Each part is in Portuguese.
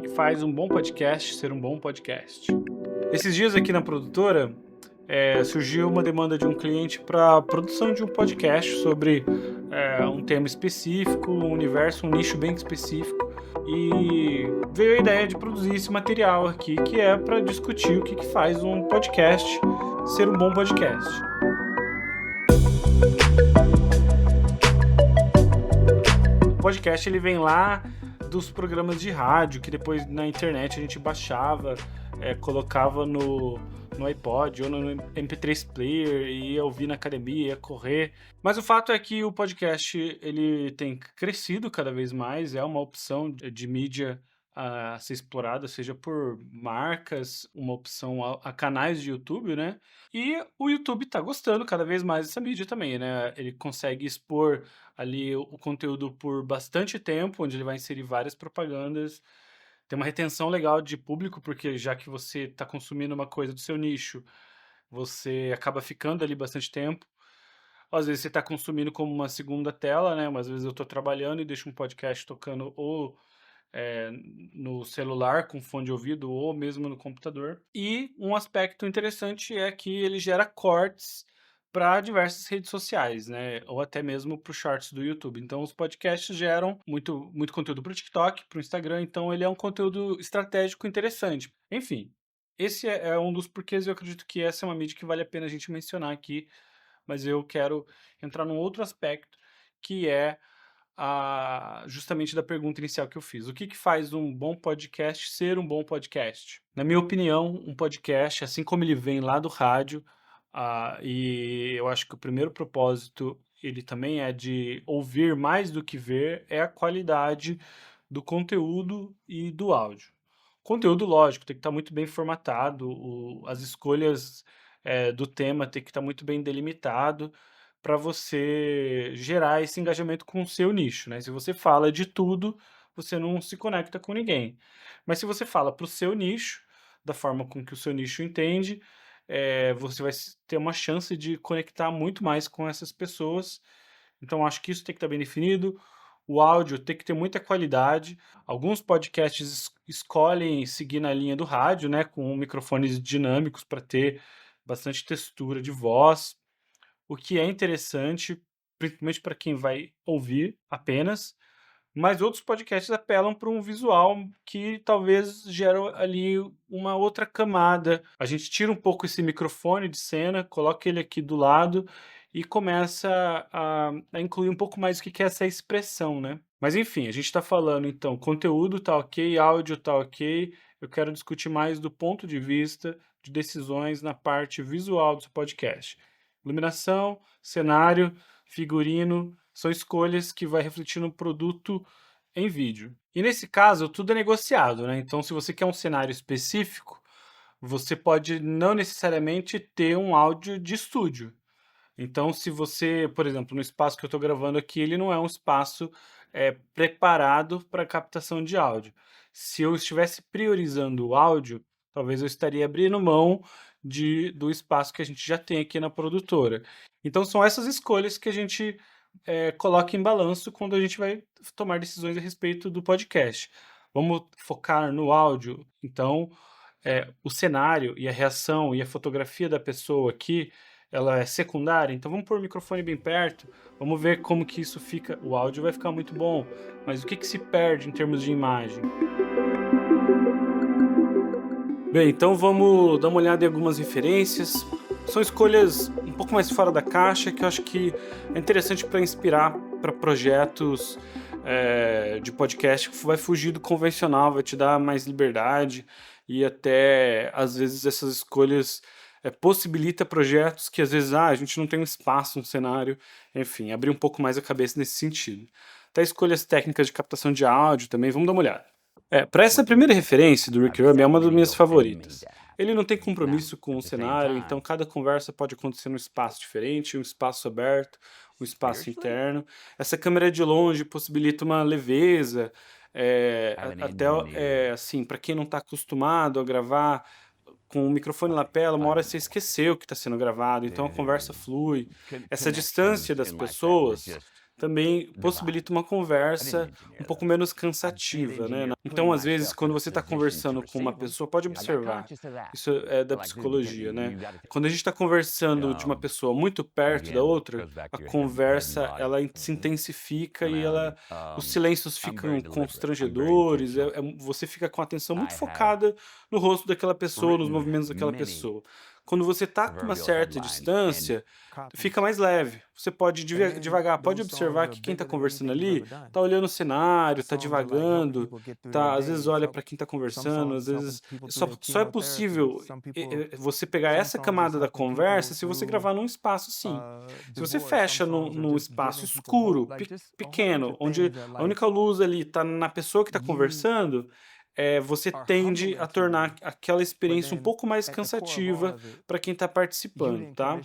que faz um bom podcast ser um bom podcast? Esses dias aqui na produtora, surgiu uma demanda de um cliente para a produção de um podcast sobre um tema específico, um universo, um nicho bem específico. E veio a ideia de produzir esse material aqui, que é para discutir o que faz um podcast ser um bom podcast. O podcast ele vem lá dos programas de rádio, que depois na internet a gente baixava, colocava no iPod ou no MP3 player e ia ouvir na academia, ia correr. Mas o fato é que o podcast ele tem crescido cada vez mais, é uma opção de mídia a ser explorada, seja por marcas, uma opção a canais de YouTube, né? E o YouTube está gostando cada vez mais dessa mídia também, né? Ele consegue expor ali o conteúdo por bastante tempo, onde ele vai inserir várias propagandas. Tem uma retenção legal de público, porque já que você está consumindo uma coisa do seu nicho, você acaba ficando ali bastante tempo. Às vezes você está consumindo como uma segunda tela, né? Mas às vezes eu estou trabalhando e deixo um podcast tocando ou é, no celular com fone de ouvido ou mesmo no computador. E um aspecto interessante é que ele gera cortes para diversas redes sociais, né? Ou até mesmo para os shorts do YouTube. Então, os podcasts geram muito conteúdo para o TikTok, para o Instagram. Então, ele é um conteúdo estratégico interessante. Enfim, esse é um dos porquês eu acredito que essa é uma mídia que vale a pena a gente mencionar aqui. Mas eu quero entrar num outro aspecto, que é justamente da pergunta inicial que eu fiz. O que faz um bom podcast ser um bom podcast? Na minha opinião, um podcast, assim como ele vem lá do rádio, e eu acho que o primeiro propósito, ele também é de ouvir mais do que ver, é a qualidade do conteúdo e do áudio. Conteúdo, lógico, tem que estar muito bem formatado, as escolhas do tema tem que estar muito bem delimitado, para você gerar esse engajamento com o seu nicho, né? Se você fala de tudo, você não se conecta com ninguém. Mas se você fala para o seu nicho, da forma com que o seu nicho entende, você vai ter uma chance de conectar muito mais com essas pessoas. Então, acho que isso tem que estar bem definido. O áudio tem que ter muita qualidade. Alguns podcasts escolhem seguir na linha do rádio, né, com microfones dinâmicos para ter bastante textura de voz, o que é interessante, principalmente para quem vai ouvir apenas, mas outros podcasts apelam para um visual que talvez gere ali uma outra camada. A gente tira um pouco esse microfone de cena, coloca ele aqui do lado e começa a incluir um pouco mais o que é essa expressão, né? Mas enfim, a gente está falando então, conteúdo tá ok, áudio tá ok. Eu quero discutir mais do ponto de vista de decisões na parte visual do seu podcast. Iluminação, cenário, figurino, são escolhas que vai refletir no produto em vídeo. E nesse caso, tudo é negociado, né? Então, se você quer um cenário específico, você pode não necessariamente ter um áudio de estúdio. Então, se você, por exemplo, no espaço que eu estou gravando aqui, ele não é um espaço preparado para captação de áudio. Se eu estivesse priorizando o áudio, talvez eu estaria abrindo mão do espaço que a gente já tem aqui na produtora. Então, são essas escolhas que a gente coloca em balanço quando a gente vai tomar decisões a respeito do podcast. Vamos focar no áudio. Então, o cenário e a reação e a fotografia da pessoa aqui, ela é secundária, então vamos pôr o microfone bem perto, vamos ver como que isso fica. O áudio vai ficar muito bom, mas o que se perde em termos de imagem? Bem, então vamos dar uma olhada em algumas referências. São escolhas um pouco mais fora da caixa, que eu acho que é interessante para inspirar para projetos de podcast que vai fugir do convencional, vai te dar mais liberdade e até, às vezes, essas escolhas possibilita projetos que, às vezes, a gente não tem um espaço, um cenário, enfim, abrir um pouco mais a cabeça nesse sentido. Até escolhas técnicas de captação de áudio também, vamos dar uma olhada. Para essa primeira referência do Rick Rubin é uma das minhas favoritas. Ele não tem compromisso com o cenário, então cada conversa pode acontecer num espaço diferente, um espaço aberto, um espaço interno. Essa câmera de longe possibilita uma leveza, até assim, para quem não está acostumado a gravar com o microfone lapela, uma hora você esqueceu que está sendo gravado, então a conversa flui. Essa distância das pessoas também possibilita uma conversa um pouco menos cansativa, né? Então, às vezes, quando você está conversando com uma pessoa, pode observar, isso é da psicologia, né? Quando a gente está conversando de uma pessoa muito perto da outra, a conversa ela se intensifica e os silêncios ficam constrangedores, você fica com a atenção muito focada no rosto daquela pessoa, nos movimentos daquela pessoa. Quando você está com uma certa distância, fica mais leve. Você pode devagar, pode observar que quem está conversando ali está olhando o cenário, está divagando, às vezes olha para quem está conversando, às vezes só é possível você pegar essa camada da conversa se você gravar num espaço sim. Se você fecha num espaço escuro, pequeno, onde a única luz ali está na pessoa que está conversando, você tende a tornar aquela experiência um pouco mais cansativa para quem está participando, tá?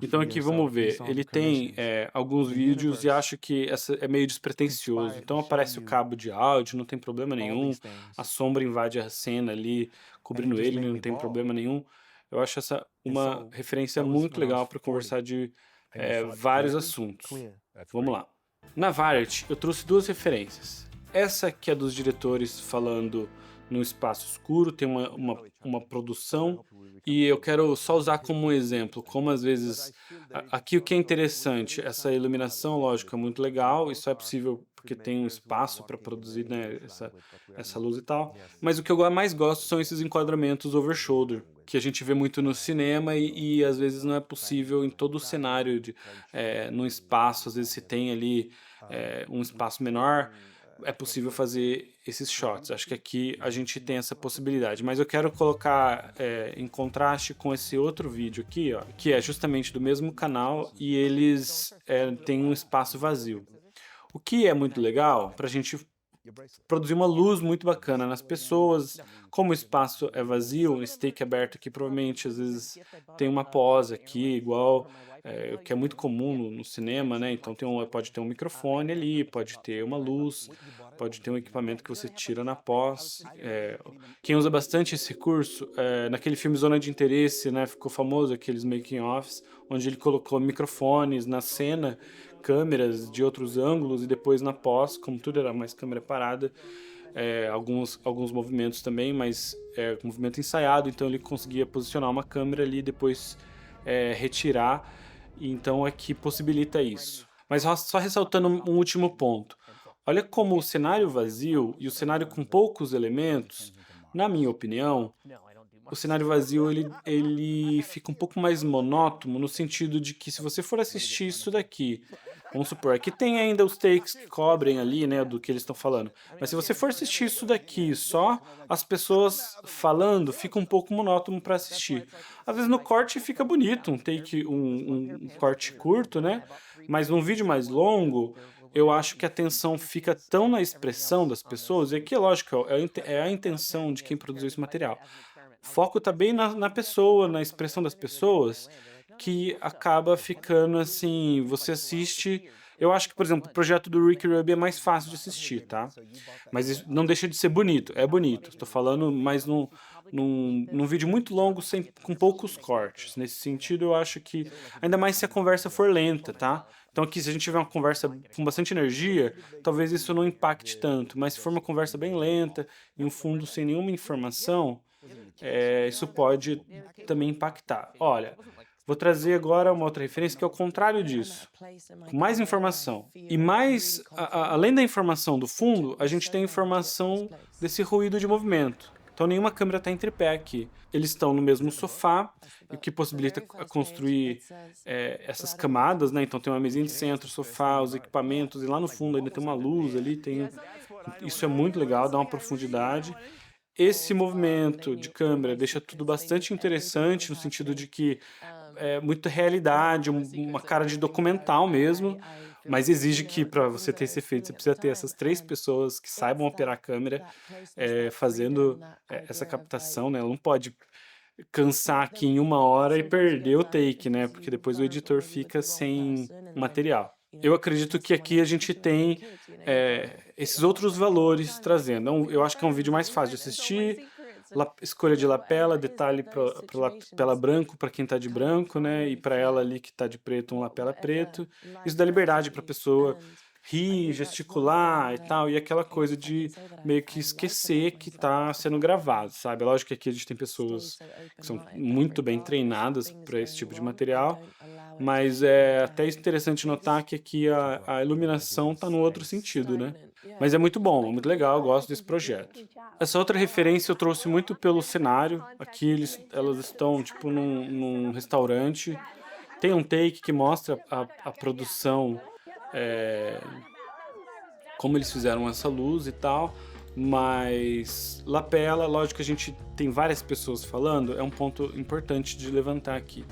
Então aqui vamos ver, ele tem alguns vídeos e acho que essa é meio despretensioso. Então aparece o cabo de áudio, não tem problema nenhum. A sombra invade a cena ali, cobrindo ele, não tem problema nenhum. Eu acho essa uma referência muito legal para conversar de vários assuntos. Vamos lá. Na Variety, eu trouxe duas referências. Essa que é dos diretores falando no espaço escuro, tem uma produção, e eu quero só usar como um exemplo, como às vezes, aqui o que é interessante, essa iluminação, lógico, é muito legal, isso é possível porque tem um espaço para produzir, né, essa luz e tal, mas o que eu mais gosto são esses enquadramentos over shoulder, que a gente vê muito no cinema e às vezes não é possível em todo o cenário, num espaço, às vezes se tem ali um espaço menor, é possível fazer esses shots. Acho que aqui a gente tem essa possibilidade, mas eu quero colocar em contraste com esse outro vídeo aqui, ó, que é justamente do mesmo canal e eles têm um espaço vazio. O que é muito legal para a gente produzir uma luz muito bacana nas pessoas, como o espaço é vazio, esse take aberto aqui provavelmente às vezes tem uma pós aqui, igual o que é muito comum no cinema, né? Então pode ter um microfone ali, pode ter uma luz, pode ter um equipamento que você tira na pós. Quem usa bastante esse recurso, naquele filme Zona de Interesse, né? Ficou famoso aqueles making-offs, onde ele colocou microfones na cena, câmeras de outros ângulos e depois na pós, como tudo era mais câmera parada, alguns movimentos também, mas movimento ensaiado, então ele conseguia posicionar uma câmera ali e depois retirar, então aqui possibilita isso. Mas só ressaltando um último ponto, olha como o cenário vazio e o cenário com poucos elementos, na minha opinião, o cenário vazio ele fica um pouco mais monótono no sentido de que se você for assistir isso daqui, vamos supor, aqui tem ainda os takes que cobrem ali, né, do que eles estão falando, mas se você for assistir isso daqui, só as pessoas falando, fica um pouco monótono para assistir. Às vezes no corte fica bonito, um corte curto, né, mas num vídeo mais longo, eu acho que a atenção fica tão na expressão das pessoas, e aqui é lógico, é a intenção de quem produziu esse material. O foco está bem na pessoa, na expressão das pessoas, que acaba ficando assim, você assiste. Eu acho que, por exemplo, o projeto do Rick Rubin é mais fácil de assistir, tá? Mas isso não deixa de ser bonito, é bonito. Estou falando mais num vídeo muito longo, com poucos cortes. Nesse sentido, eu acho que, ainda mais se a conversa for lenta, tá? Então aqui, se a gente tiver uma conversa com bastante energia, talvez isso não impacte tanto. Mas se for uma conversa bem lenta, e um fundo sem nenhuma informação, isso pode também impactar. Olha, vou trazer agora uma outra referência que é o contrário disso. Com mais informação. E mais, além da informação do fundo, a gente tem a informação desse ruído de movimento. Então nenhuma câmera está em tripé aqui. Eles estão no mesmo sofá, o que possibilita construir essas camadas, né? Então tem uma mesinha de centro, sofá, os equipamentos, e lá no fundo ainda tem uma luz ali. Isso é muito legal, dá uma profundidade. Esse movimento de câmera deixa tudo bastante interessante, no sentido de que é muita realidade, uma cara de documental mesmo, mas exige que para você ter esse efeito, você precisa ter essas 3 pessoas que saibam operar a câmera fazendo essa captação, né? Ela não pode cansar aqui em 1 hora e perder o take, né? Porque depois o editor fica sem material. Eu acredito que aqui a gente tem esses outros valores trazendo. Então, eu acho que é um vídeo mais fácil de assistir, escolha de lapela, detalhe para lapela branco para quem tá de branco, né, e para ela ali que tá de preto, um lapela preto. Isso dá liberdade para a pessoa rir, gesticular e tal, e aquela coisa de meio que esquecer que tá sendo gravado, sabe. É lógico que aqui a gente tem pessoas que são muito bem treinadas para esse tipo de material, mas é até interessante notar que aqui a iluminação tá no outro sentido, né. Mas é muito bom, é muito legal, eu gosto desse projeto. Essa outra referência eu trouxe muito pelo cenário. Aqui elas estão tipo num restaurante. Tem um take que mostra a produção, eh, como eles fizeram essa luz e tal, mas lapela, lógico que a gente tem várias pessoas falando, é um ponto importante de levantar aqui.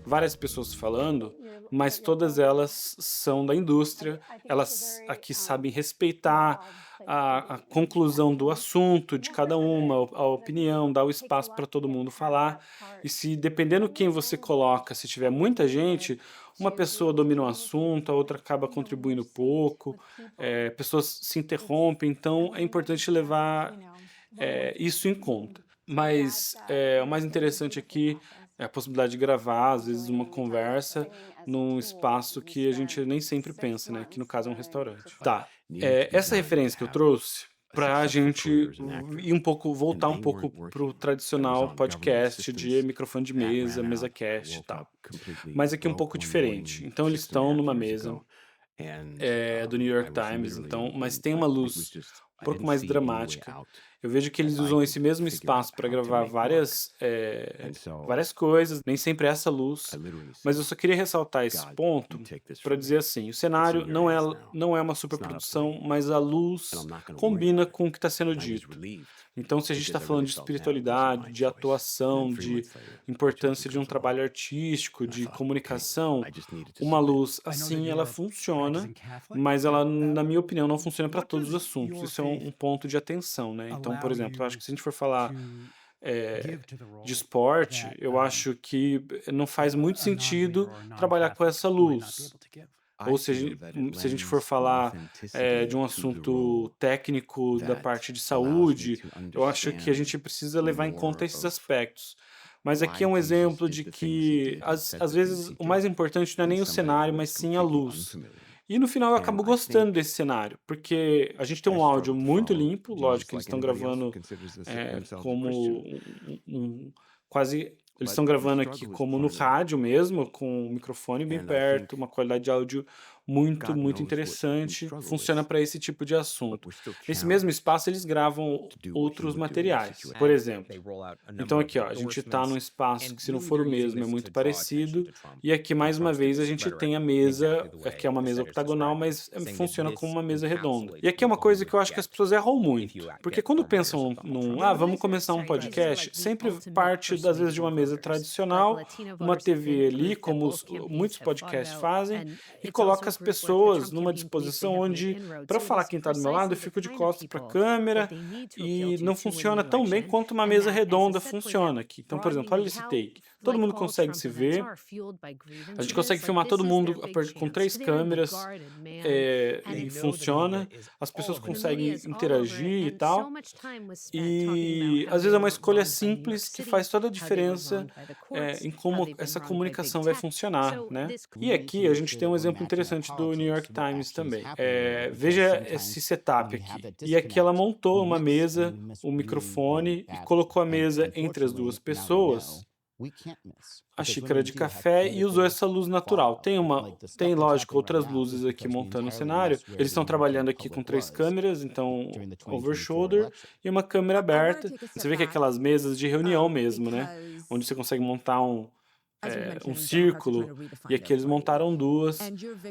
Várias pessoas falando, mas todas elas são da indústria, elas aqui sabem respeitar a conclusão do assunto de cada uma, a opinião, dar o espaço para todo mundo falar. E se dependendo quem você coloca, se tiver muita gente, uma pessoa domina o assunto, a outra acaba contribuindo pouco, pessoas se interrompem, então é importante levar isso em conta. Mas o mais interessante aqui é a possibilidade de gravar, às vezes, uma conversa num espaço que a gente nem sempre pensa, né? Que no caso é um restaurante. Tá. Essa referência que eu trouxe para a gente ir um pouco, voltar um pouco pro tradicional podcast de microfone de mesa, mesa cast e tal. Mas aqui é um pouco diferente. Então eles estão numa mesa do New York Times, então, mas tem uma luz um pouco mais dramática. Eu vejo que eles usam esse mesmo espaço para gravar várias coisas, nem sempre é essa luz, mas eu só queria ressaltar esse ponto para dizer assim, o cenário não é uma superprodução, mas a luz combina com o que está sendo dito. Então, se a gente está falando de espiritualidade, de atuação, de importância de um trabalho artístico, de comunicação, uma luz assim, ela funciona, mas ela, na minha opinião, não funciona para todos os assuntos. Isso é um ponto de atenção, né? Então, por exemplo, eu acho que se a gente for falar de esporte, eu acho que não faz muito sentido trabalhar com essa luz. Ou se a gente for falar de um assunto técnico da parte de saúde, eu acho que a gente precisa levar em conta esses aspectos. Mas aqui é um exemplo de que, às vezes, o mais importante não é nem o cenário, mas sim a luz. E no final eu acabo gostando desse cenário, porque a gente tem um áudio muito limpo, lógico que eles estão gravando como quase. Eles estão gravando aqui como no rádio mesmo, com o microfone bem perto, uma qualidade de áudio muito interessante, funciona para esse tipo de assunto. Nesse mesmo espaço eles gravam outros materiais, por exemplo. Então aqui, ó, a gente está num espaço que, se não for o mesmo, é muito parecido, e aqui mais uma vez a gente tem a mesa, que é uma mesa octagonal, mas funciona como uma mesa redonda. E aqui é uma coisa que eu acho que as pessoas erram muito, porque quando pensam vamos começar um podcast, sempre parte, às vezes, de uma mesa tradicional, uma TV ali, como muitos podcasts fazem, e coloca as pessoas numa disposição onde, para falar quem está do meu lado, eu fico de costas para a câmera e não funciona tão bem quanto uma mesa redonda funciona aqui. Então, por exemplo, olha esse take. Todo mundo consegue se ver, a gente consegue filmar todo mundo com 3 câmeras, e funciona, as pessoas conseguem interagir e tal, e às vezes é uma escolha simples que faz toda a diferença em como essa comunicação vai funcionar, né? E aqui a gente tem um exemplo interessante do New York Times também. Veja esse setup aqui. E aqui ela montou uma mesa, um microfone e colocou a mesa entre as duas pessoas, a xícara de café, e usou essa luz natural. Tem, lógico, outras luzes aqui montando o cenário. Eles estão trabalhando aqui com 3 câmeras, então over shoulder e uma câmera aberta. Você vê que é aquelas mesas de reunião mesmo, né? Onde você consegue montar um círculo, e aqui eles montaram 2.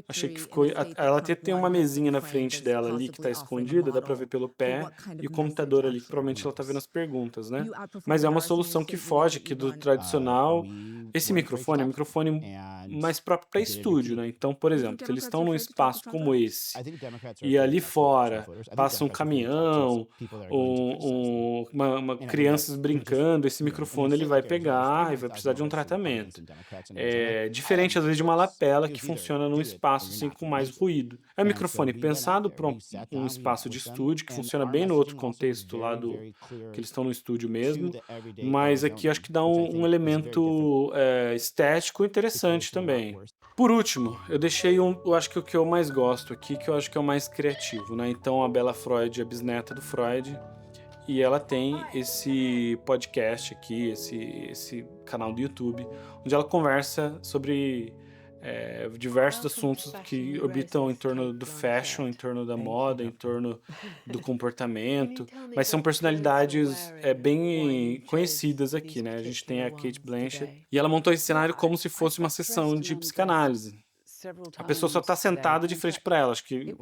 Achei que ficou. Ela até tem uma mesinha na frente dela ali que está escondida, dá para ver pelo pé, e o computador ali, que provavelmente ela está vendo as perguntas, né? Mas é uma solução que foge aqui do tradicional. Esse microfone é um microfone mais próprio para estúdio, né? Então, por exemplo, se eles estão num espaço como esse, e ali fora passa um caminhão, crianças brincando, esse microfone ele vai pegar e vai precisar de um tratamento. Diferente, às vezes, de uma lapela que funciona num espaço assim, com mais ruído. É um microfone pensado para um espaço de estúdio, que funciona bem no outro contexto lá que eles estão no estúdio mesmo, mas aqui acho que dá um elemento estético interessante também. Por último, eu deixei eu acho que o que eu mais gosto aqui, que eu acho que é o mais criativo, né? Então a Bella Freud é a bisneta do Freud, e ela tem esse podcast aqui, esse canal do YouTube, onde ela conversa sobre diversos assuntos que orbitam em torno do fashion, em torno da moda, em torno do comportamento, mas são personalidades bem conhecidas aqui, né? A gente tem a Kate Blanchett, e ela montou esse cenário como se fosse uma sessão de psicanálise. A pessoa só está sentada de frente para ela, acho que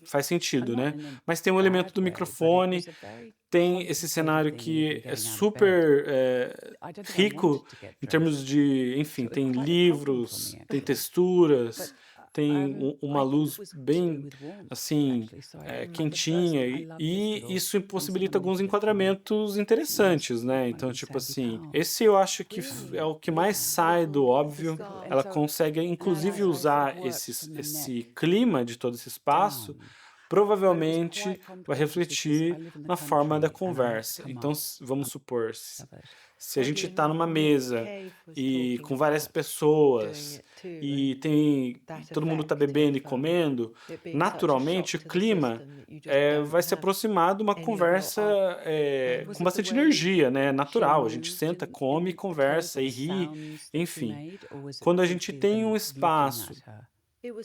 faz sentido, né? Mas tem um elemento do microfone, tem esse cenário que é super rico em termos de, enfim, tem livros, tem texturas, tem uma luz bem, assim, quentinha, e isso impossibilita alguns enquadramentos interessantes, né? Então, tipo assim, esse eu acho que é o que mais sai do óbvio. Ela consegue, inclusive, usar esse clima de todo esse espaço, provavelmente vai refletir na forma da conversa. Então, vamos supor, se a gente está numa mesa e com várias pessoas e todo mundo está bebendo e comendo, naturalmente o clima vai se aproximar de uma conversa com bastante energia, né? Natural. A gente senta, come, conversa e ri, enfim. Quando a gente tem um espaço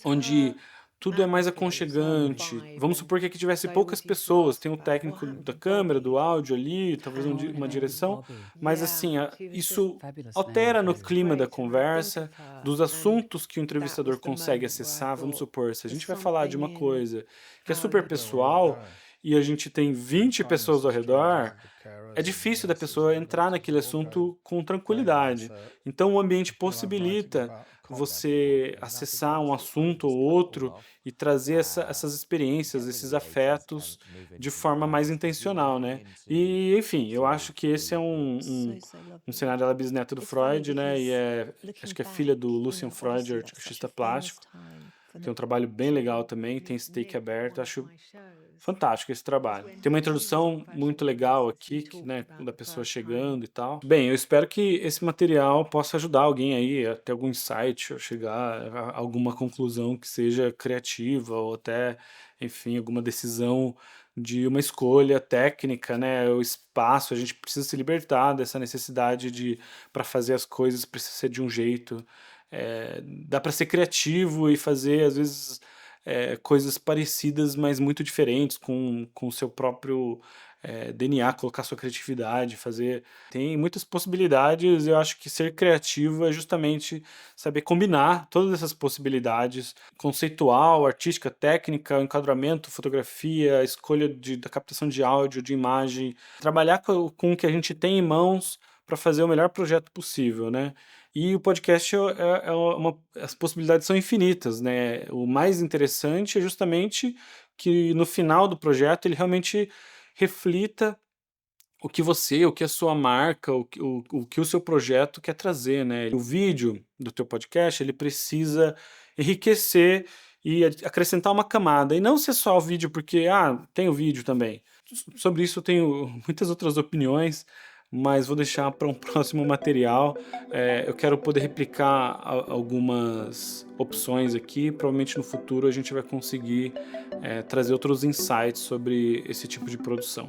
onde tudo é mais aconchegante. Vamos supor que aqui tivesse poucas pessoas, tem um técnico da câmera, do áudio ali, talvez uma direção, mas assim, isso altera no clima da conversa, dos assuntos que o entrevistador consegue acessar. Vamos supor, se a gente vai falar de uma coisa que é super pessoal e a gente tem 20 pessoas ao redor, é difícil da pessoa entrar naquele assunto com tranquilidade. Então o ambiente possibilita você acessar um assunto ou outro e trazer essas experiências, esses afetos de forma mais intencional, né? E, enfim, eu acho que esse é um cenário dela bisneta do Freud, né? E acho que é filha do Lucian Freud, artista plástico. Tem um trabalho bem legal também, tem esse take aberto, acho fantástico esse trabalho. Tem uma introdução muito legal aqui, né, da pessoa chegando e tal. Bem, eu espero que esse material possa ajudar alguém aí a ter algum insight, ou chegar a alguma conclusão que seja criativa, ou até, enfim, alguma decisão de uma escolha técnica, né, o espaço, a gente precisa se libertar dessa necessidade para fazer as coisas, precisa ser de um jeito. Dá para ser criativo e fazer, às vezes, coisas parecidas, mas muito diferentes, com o seu próprio DNA, colocar sua criatividade, fazer. Tem muitas possibilidades. Eu acho que ser criativo é justamente saber combinar todas essas possibilidades, conceitual, artística, técnica, enquadramento, fotografia, a escolha da captação de áudio, de imagem, trabalhar com o que a gente tem em mãos para fazer o melhor projeto possível, né? E o podcast as possibilidades são infinitas, né? O mais interessante é justamente que no final do projeto ele realmente reflita o que a sua marca, o que o seu projeto quer trazer, né? O vídeo do teu podcast, ele precisa enriquecer e acrescentar uma camada, e não ser só o vídeo, porque, tem o vídeo também. Sobre isso eu tenho muitas outras opiniões, mas vou deixar para um próximo material. Eu quero poder replicar algumas opções aqui. Provavelmente no futuro a gente vai conseguir trazer outros insights sobre esse tipo de produção.